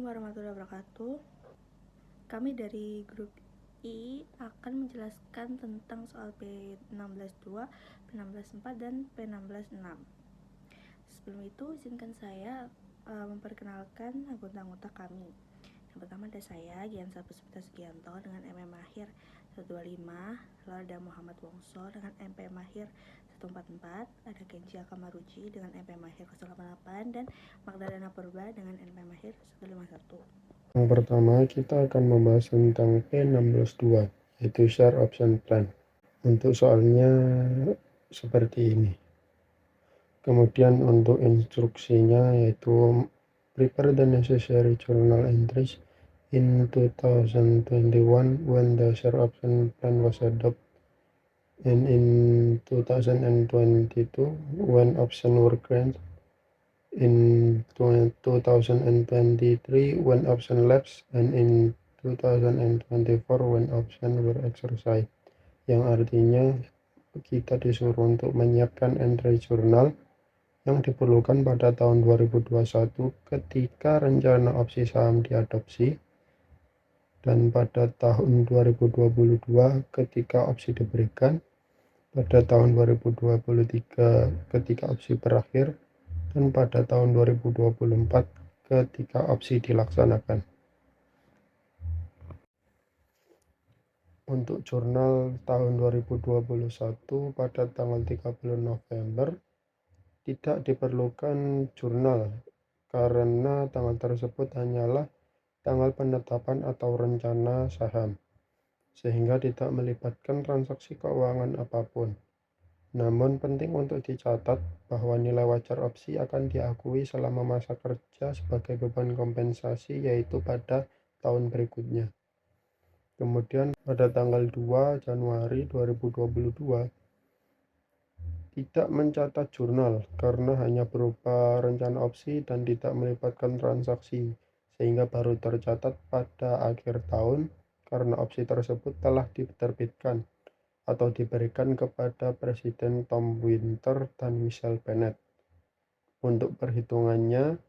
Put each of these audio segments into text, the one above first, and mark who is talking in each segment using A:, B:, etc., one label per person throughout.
A: Assalamualaikum warahmatullahi wabarakatuh. Kami dari grup I akan menjelaskan tentang soal P16.2, P16.4, dan P16.6. Sebelum itu, izinkan saya memperkenalkan anggota-anggota kami. Yang pertama ada saya, Giansa Puspita Sugianto dengan MM Mahir 125, lalu ada Muhammad Wongso dengan MP Mahir 144, ada Kenji Akamaruji dengan MP Mahir 088, dan Magdalena Purba dengan MP Mahir 151.
B: Yang pertama, kita akan membahas tentang P16.2, yaitu Share Option Plan. Untuk soalnya seperti ini. Kemudian untuk instruksinya yaitu prepare the necessary journal entries in 2021 when the share option plan was adopted, and in 2022 when options were granted, in 2023 when option lapsed, and in 2024 when option were exercised. Yang artinya kita disuruh untuk menyiapkan entry jurnal yang diperlukan pada tahun 2021 ketika rencana opsi saham diadopsi, dan pada tahun 2022 ketika opsi diberikan, pada tahun 2023 ketika opsi berakhir, dan pada tahun 2024 ketika opsi dilaksanakan. Untuk jurnal tahun 2021 pada tanggal 30 November tidak diperlukan jurnal karena tanggal tersebut hanyalah tanggal penetapan atau rencana saham, sehingga tidak melibatkan transaksi keuangan apapun. Namun penting untuk dicatat bahwa nilai wajar opsi akan diakui selama masa kerja sebagai beban kompensasi, yaitu pada tahun berikutnya. Kemudian pada tanggal 2 Januari 2022 tidak mencatat jurnal karena hanya berupa rencana opsi dan tidak melibatkan transaksi, sehingga baru tercatat pada akhir tahun karena opsi tersebut telah diterbitkan atau diberikan kepada Presiden Tom Winter dan Michelle Bennett. Untuk perhitungannya,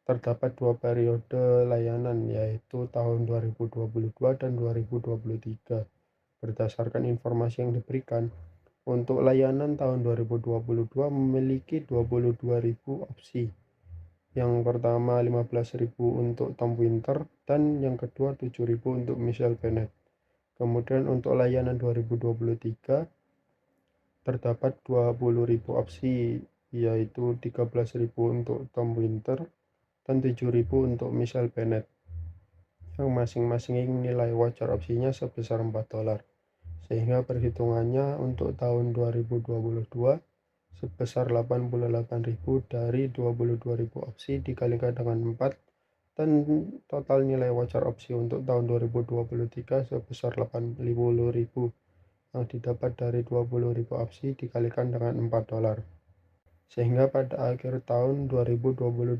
B: terdapat dua periode layanan, yaitu tahun 2022 dan 2023. Berdasarkan informasi yang diberikan, untuk layanan tahun 2022 memiliki 22.000 opsi. Yang pertama 15.000 untuk Tom Winter dan yang kedua 7.000 untuk Michelle Bennett. Kemudian untuk layanan 2023 terdapat 20.000 opsi, yaitu 13.000 untuk Tom Winter dan 7.000 untuk Michelle Bennett, yang masing-masing nilai wajar opsinya sebesar $4, sehingga perhitungannya untuk tahun 2022 sebesar 88.000 dari 22.000 opsi dikalikan dengan 4, dan total nilai wajar opsi untuk tahun 2023 sebesar 80.000 yang didapat dari 20.000 opsi dikalikan dengan $4. Sehingga pada akhir tahun 2022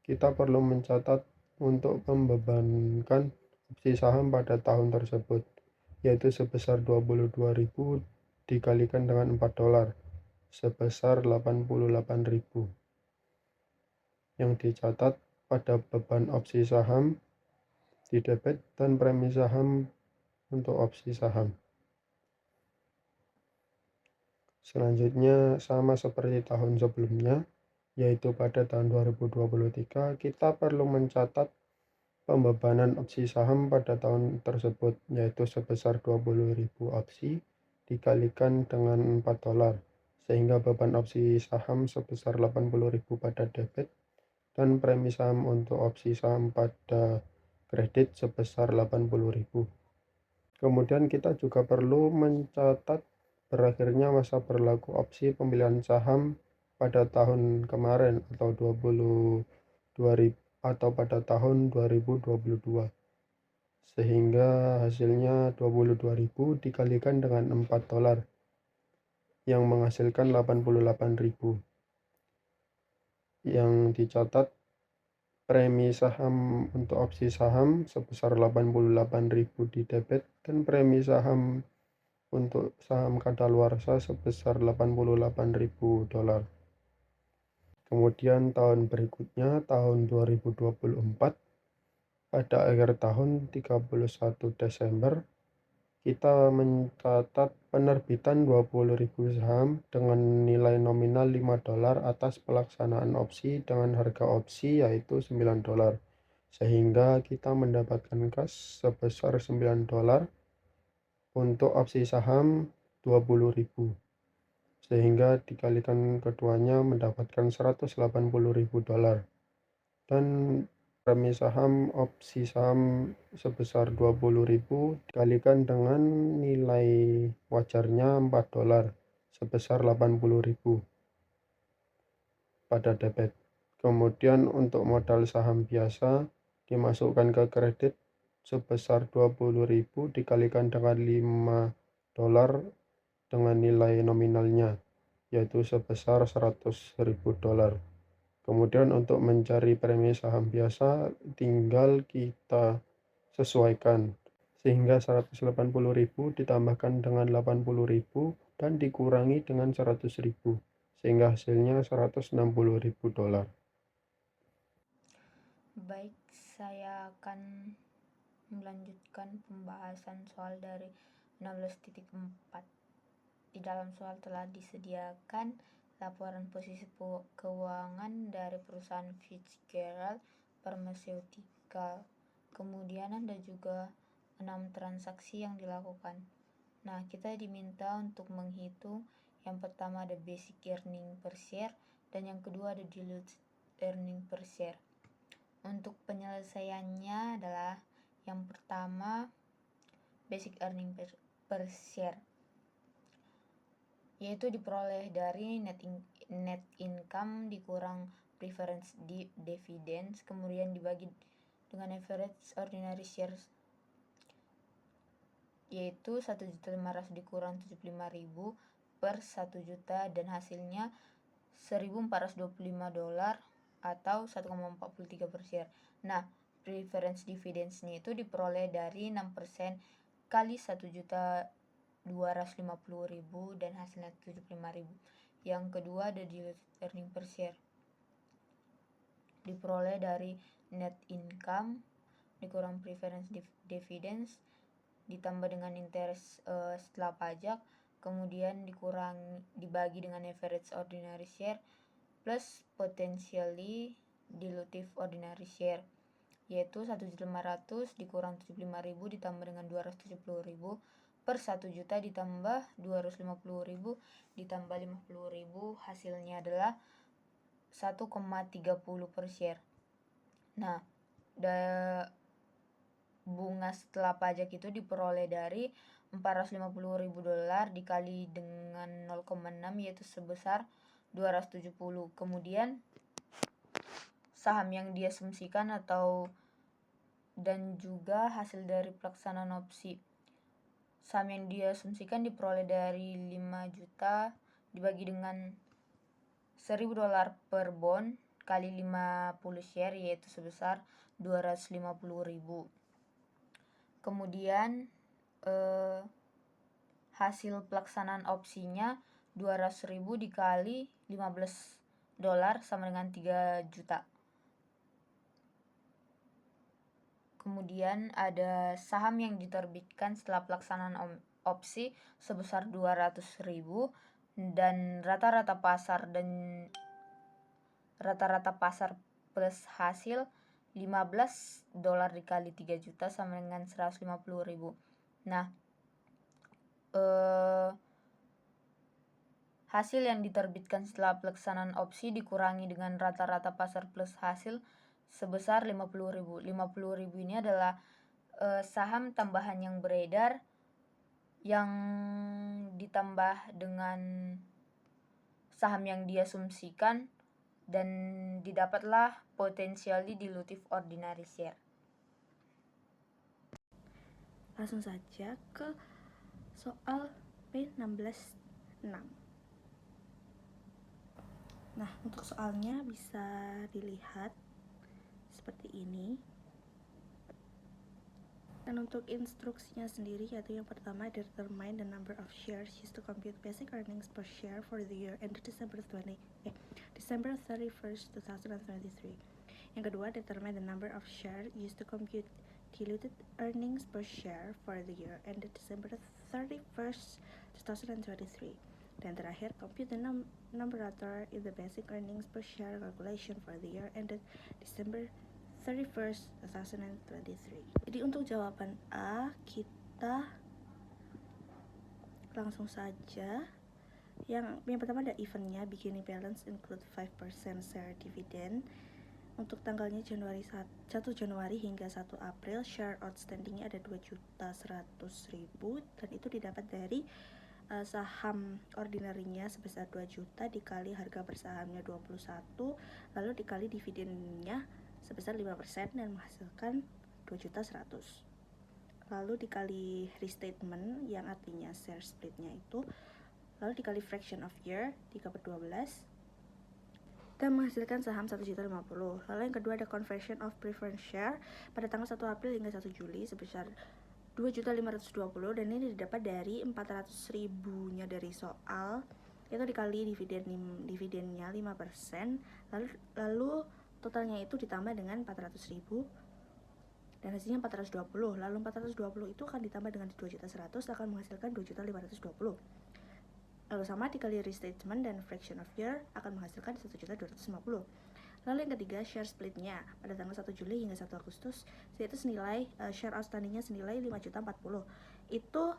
B: kita perlu mencatat untuk membebankan opsi saham pada tahun tersebut, yaitu sebesar 22.000 dikalikan dengan $4 sebesar 88.000 yang dicatat pada beban opsi saham di debit dan premi saham untuk opsi saham. Selanjutnya sama seperti tahun sebelumnya, yaitu pada tahun 2023 kita perlu mencatat pembebanan opsi saham pada tahun tersebut, yaitu sebesar 20.000 opsi dikalikan dengan $4, sehingga beban opsi saham sebesar 80.000 pada debit dan premi saham untuk opsi saham pada kredit sebesar 80.000. Kemudian kita juga perlu mencatat berakhirnya masa berlaku opsi pemilihan saham pada tahun kemarin atau pada tahun 2022, sehingga hasilnya 22.000 dikalikan dengan $4 yang menghasilkan 88.000, yang dicatat premi saham untuk opsi saham sebesar 88.000 di debit dan premi saham untuk saham kadaluarsa sebesar $88.000. Kemudian tahun berikutnya, tahun 2024, pada akhir tahun 31 Desember, kita mencatat penerbitan 20.000 saham dengan nilai nominal $5 atas pelaksanaan opsi dengan harga opsi yaitu $9. Sehingga kita mendapatkan kas sebesar $9 untuk opsi saham 20.000. Sehingga dikalikan keduanya mendapatkan $180.000. Dan premi saham opsi saham sebesar 20.000 dikalikan dengan nilai wajarnya $4 sebesar 80.000 pada debit. Kemudian untuk modal saham biasa dimasukkan ke kredit sebesar 20.000 dikalikan dengan $5 dengan nilai nominalnya yaitu sebesar $100.000. Kemudian untuk mencari premi saham biasa tinggal kita sesuaikan, sehingga 180.000 ditambahkan dengan 80.000 dan dikurangi dengan 100.000, sehingga hasilnya $160.000.
C: Baik, saya akan melanjutkan pembahasan soal dari 16.4. Di dalam soal telah disediakan laporan posisi keuangan dari perusahaan Fitzgerald Pharmaceutical. Kemudian ada juga 6 transaksi yang dilakukan. Nah, kita diminta untuk menghitung yang pertama ada basic earning per share dan yang kedua ada diluted earning per share. Untuk penyelesaiannya adalah yang pertama basic earning per share, yaitu diperoleh dari net income dikurang preference dividends, kemudian dibagi dengan average ordinary shares, yaitu 1.500.000 dikurang 75.000 per 1 juta dan hasilnya $1.425 atau 1,43 per share. Nah, preference dividends-nya itu diperoleh dari 6% kali 1.250.000 dan hasilnya 75.000. Yang kedua ada diluted earning per share, diperoleh dari net income dikurang preference dividends ditambah dengan interest setelah pajak, kemudian dibagi dengan average ordinary share plus potentially dilutive ordinary share, yaitu 1.500 dikurang 75.000 ditambah dengan 270.000 per 1 juta ditambah 250.000 ditambah 50.000, hasilnya adalah 1,30 per share. Nah, bunga setelah pajak itu diperoleh dari $450.000 dikali dengan 0,6 yaitu sebesar 270. Kemudian saham yang diasumsikan dan juga hasil dari pelaksanaan opsi. Saham yang diasumsikan diperoleh dari 5 juta dibagi dengan $1.000 per bond kali 50 share yaitu sebesar 250.000. Kemudian hasil pelaksanaan opsinya 200.000 dikali $15 sama dengan 3 juta. Kemudian ada saham yang diterbitkan setelah pelaksanaan opsi sebesar 200.000 dan rata-rata pasar plus hasil $15 dikali 3 juta sama dengan 150.000. Nah, hasil yang diterbitkan setelah pelaksanaan opsi dikurangi dengan rata-rata pasar plus hasil sebesar 50.000. 50.000 ini adalah saham tambahan yang beredar yang ditambah dengan saham yang diasumsikan dan didapatlah potentially dilutive ordinary share.
A: Langsung saja ke soal P16.6. Nah, untuk soalnya bisa dilihat seperti ini. Dan untuk instruksinya sendiri yaitu yang pertama, determine the number of shares used to compute basic earnings per share for the year ended December 31st, 2023. Yang kedua, determine the number of shares used to compute diluted earnings per share for the year ended December 31st, 2023. Dan terakhir, compute the numerator in the basic earnings per share calculation for the year ended December 31st, 2023. Jadi untuk jawaban A, kita langsung saja. Yang pertama ada eventnya, beginning balance include 5% share dividend. Untuk tanggalnya 1 Januari hingga 1 April, share outstandingnya ada 2.100.000 dan itu didapat dari saham ordinarinya sebesar 2 juta dikali harga bersahamnya 21, lalu dikali dividennya sebesar 5% dan menghasilkan 2.100.000. Lalu dikali restatement yang artinya share splitnya itu, lalu dikali fraction of year 3/12 dan menghasilkan saham 1.050.000. Lalu yang kedua ada conversion of preference share pada tanggal 1 April hingga 1 Juli sebesar 2.520.000 dan ini didapat dari 400.000-nya dari soal, itu dikali dividennya 5%, lalu totalnya itu ditambah dengan 400.000 dan hasilnya 420. Lalu 420 itu akan ditambah dengan 2.100.000 akan menghasilkan 2.520. Lalu sama dikali restatement dan fraction of year akan menghasilkan 1.250.000. Lalu yang ketiga, share splitnya pada tanggal 1 Juli hingga 1 Agustus, yaitu senilai share outstandingnya senilai 5.040.000. Itu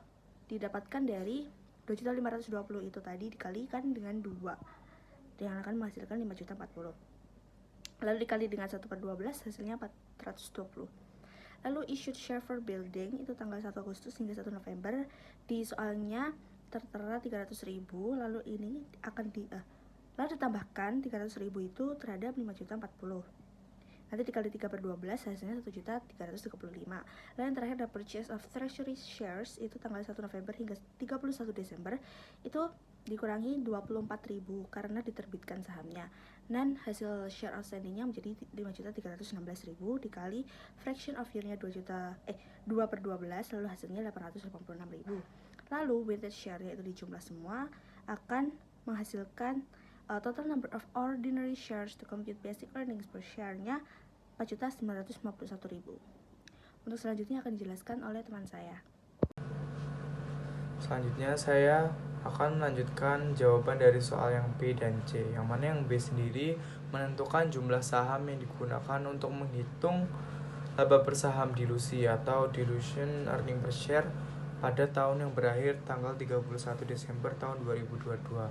A: didapatkan dari 2.520 itu tadi dikalikan dengan 2 yang akan menghasilkan 5.040.000. Lalu dikali dengan 1/12 hasilnya 420. Lalu issued share for building itu tanggal 1 Agustus hingga 1 November. Di soalnya tertera 300.000, lalu ini akan lalu ditambahkan 300.000 itu terhadap 5.040.000. Nanti dikali 3/12 hasilnya 1.335.000. Lalu yang terakhir ada purchase of treasury shares itu tanggal 1 November hingga 31 Desember itu dikurangi 24.000 karena diterbitkan sahamnya. Dan hasil share outstandingnya menjadi 5.316.000 dikali fraction of year-nya 2/12 lalu hasilnya 886.000. Lalu weighted share yaitu dijumlah semua akan menghasilkan total number of ordinary shares to compute basic earnings per share-nya 4.951.000. Untuk selanjutnya akan dijelaskan oleh teman saya.
D: Selanjutnya saya akan melanjutkan jawaban dari soal yang B dan C, yang mana yang B sendiri menentukan jumlah saham yang digunakan untuk menghitung laba bersaham dilusi atau dilution earning per share pada tahun yang berakhir tanggal 31 Desember tahun 2022.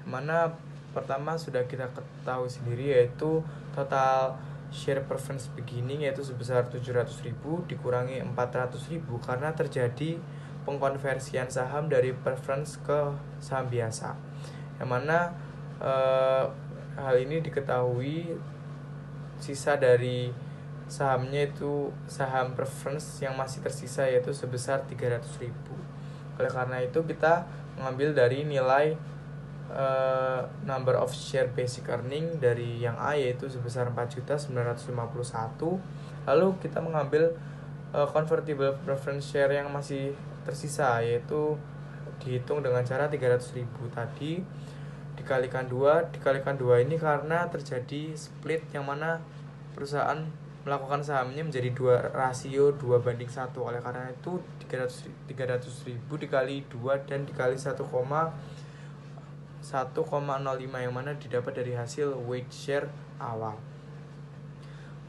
D: Yang mana pertama sudah kita ketahui sendiri yaitu total share preference beginning yaitu sebesar 700.000 dikurangi 400.000 karena terjadi pengkonversian saham dari preference ke saham biasa. Yang mana hal ini diketahui sisa dari sahamnya itu saham preference yang masih tersisa yaitu sebesar 300.000. Oleh karena itu kita mengambil dari nilai number of share basic earning dari yang A yaitu sebesar 4.951. Lalu kita mengambil convertible preference share yang masih tersisa yaitu dihitung dengan cara 300.000 tadi dikalikan 2 ini karena terjadi split yang mana perusahaan melakukan sahamnya menjadi 2:1. Oleh karena itu 300.000 dikali 2 dan dikali 1,05 yang mana didapat dari hasil weight share awal.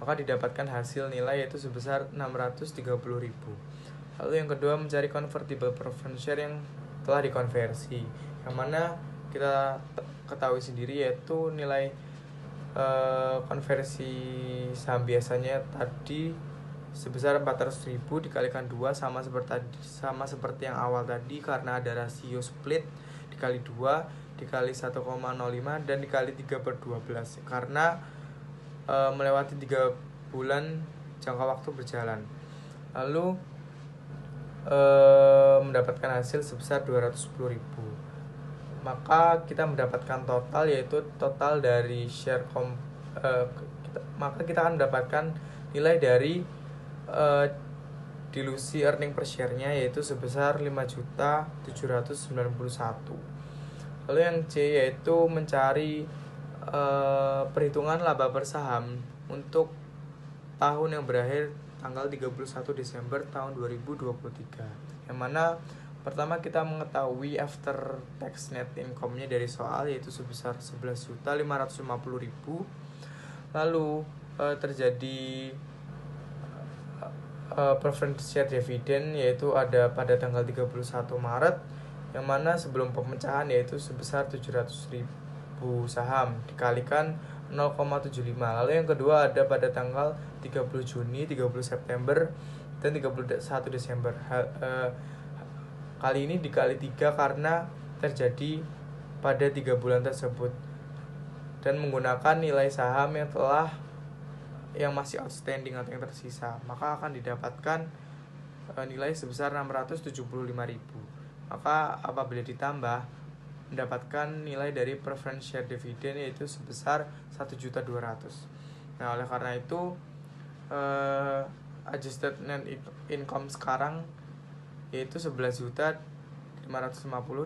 D: Maka didapatkan hasil nilai yaitu sebesar 630.000. Lalu yang kedua mencari convertible preference share yang telah dikonversi, yang mana kita ketahui sendiri yaitu nilai konversi saham biasanya tadi sebesar 400.000 dikalikan 2 sama seperti yang awal tadi karena ada rasio split dikali 2 dikali 1,05 dan dikali 3/12 karena melewati 3 bulan jangka waktu berjalan. Lalu mendapatkan hasil sebesar 210.000. Maka kita mendapatkan total yaitu total dari share maka kita akan mendapatkan nilai dari dilusi earning per share-nya yaitu sebesar 5.791. Lalu yang C yaitu mencari perhitungan laba per saham untuk tahun yang berakhir tanggal 31 Desember tahun 2023. Yang mana pertama kita mengetahui after tax net income-nya dari soal yaitu sebesar 11.550.000. Lalu terjadi preference share dividend yaitu ada pada tanggal 31 Maret, yang mana sebelum pemecahan yaitu sebesar 700.000 saham dikalikan 0,75. Lalu yang kedua ada pada tanggal 30 Juni, 30 September, dan 31 Desember. Kali ini dikali 3 karena terjadi pada 3 bulan tersebut dan menggunakan nilai saham yang masih outstanding atau yang tersisa, maka akan didapatkan nilai sebesar 675.000. Maka apabila ditambah mendapatkan nilai dari preference share dividend yaitu sebesar 1.200.000. Nah, oleh karena itu adjusted net income sekarang yaitu 11.550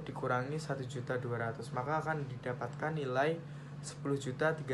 D: dikurangi 1.200.000, maka akan didapatkan nilai 10.350.